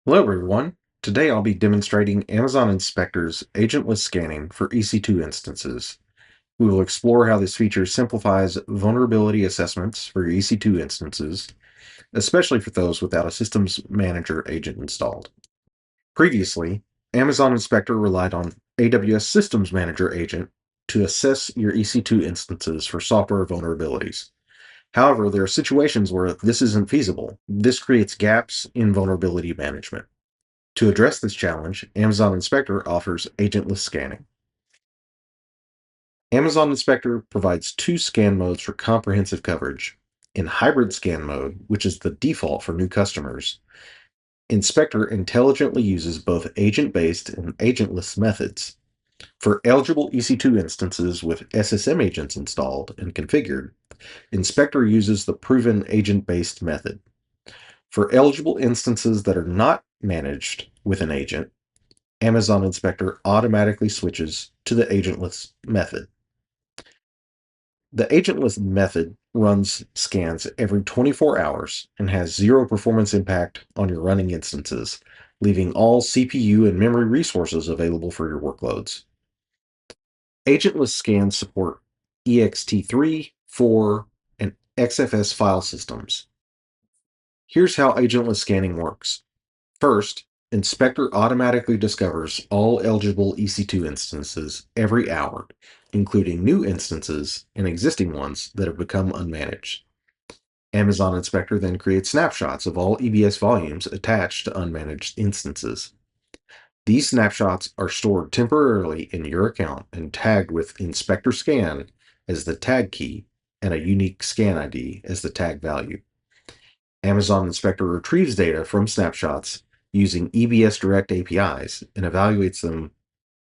Hello everyone. Today I'll be demonstrating Amazon Inspector's agentless scanning for EC2 instances. We will explore how this feature simplifies vulnerability assessments for your EC2 instances, especially for those without a Systems Manager agent installed. Previously, Amazon Inspector relied on AWS Systems Manager agent to assess your EC2 instances for software vulnerabilities. However, there are situations where this isn't feasible. This creates gaps in vulnerability management. To address this challenge, Amazon Inspector offers agentless scanning. Amazon Inspector provides two scan modes for comprehensive coverage. In hybrid scan mode, which is the default for new customers, Inspector intelligently uses both agent-based and agentless methods. For eligible EC2 instances with SSM agents installed and configured, Inspector uses the proven agent-based method. For eligible instances that are not managed with an agent, Amazon Inspector automatically switches to the agentless method. The agentless method runs scans every 24 hours and has zero performance impact on your running instances, leaving all CPU and memory resources available for your workloads. Agentless scans support ext3, 4, and XFS file systems. Here's how agentless scanning works. First, Inspector automatically discovers all eligible EC2 instances every hour, including new instances and existing ones that have become unmanaged. Amazon Inspector then creates snapshots of all EBS volumes attached to unmanaged instances. These snapshots are stored temporarily in your account and tagged with Inspector Scan as the tag key and a unique scan ID as the tag value. Amazon Inspector retrieves data from snapshots using EBS Direct APIs and evaluates them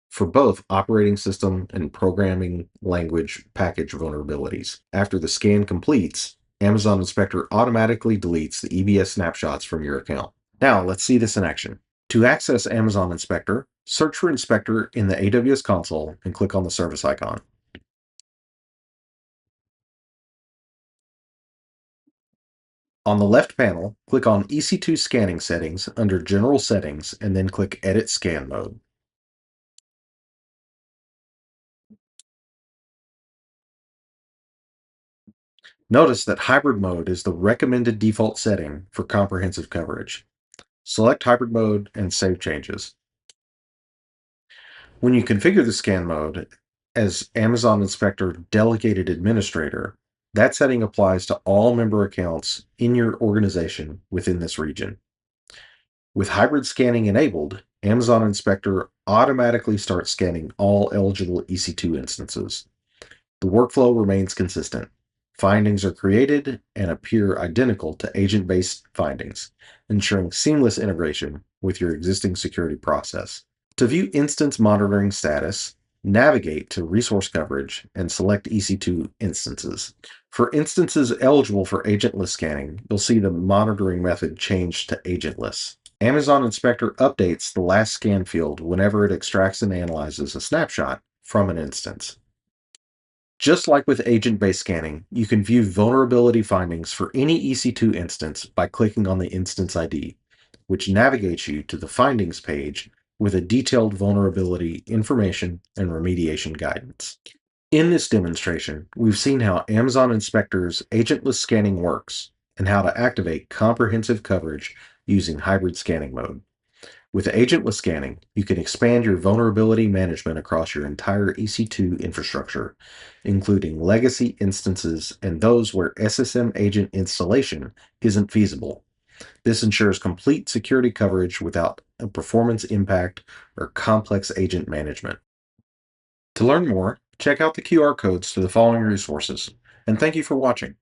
for both operating system and programming language package vulnerabilities. After the scan completes, Amazon Inspector automatically deletes the EBS snapshots from your account. Now, let's see this in action. To access Amazon Inspector, search for Inspector in the AWS console and click on the service icon. On the left panel, click on EC2 Scanning Settings under General Settings and then click Edit Scan Mode. Notice that Hybrid Mode is the recommended default setting for comprehensive coverage. Select Hybrid Mode and save changes. When you configure the scan mode as Amazon Inspector Delegated Administrator, that setting applies to all member accounts in your organization within this region. With hybrid scanning enabled, Amazon Inspector automatically starts scanning all eligible EC2 instances. The workflow remains consistent. Findings are created and appear identical to agent-based findings, ensuring seamless integration with your existing security process. To view instance monitoring status, navigate to Resource Coverage and select EC2 instances. For instances eligible for agentless scanning, you'll see the monitoring method changed to agentless. Amazon Inspector updates the last scan field whenever it extracts and analyzes a snapshot from an instance. Just like with agent-based scanning, you can view vulnerability findings for any EC2 instance by clicking on the instance ID, which navigates you to the findings page with a detailed vulnerability information and remediation guidance. In this demonstration, we've seen how Amazon Inspector's agentless scanning works and how to activate comprehensive coverage using hybrid scanning mode. With agentless scanning, you can expand your vulnerability management across your entire EC2 infrastructure, including legacy instances and those where SSM agent installation isn't feasible. This ensures complete security coverage without a performance impact or complex agent management. To learn more, check out the QR codes to the following resources, and thank you for watching.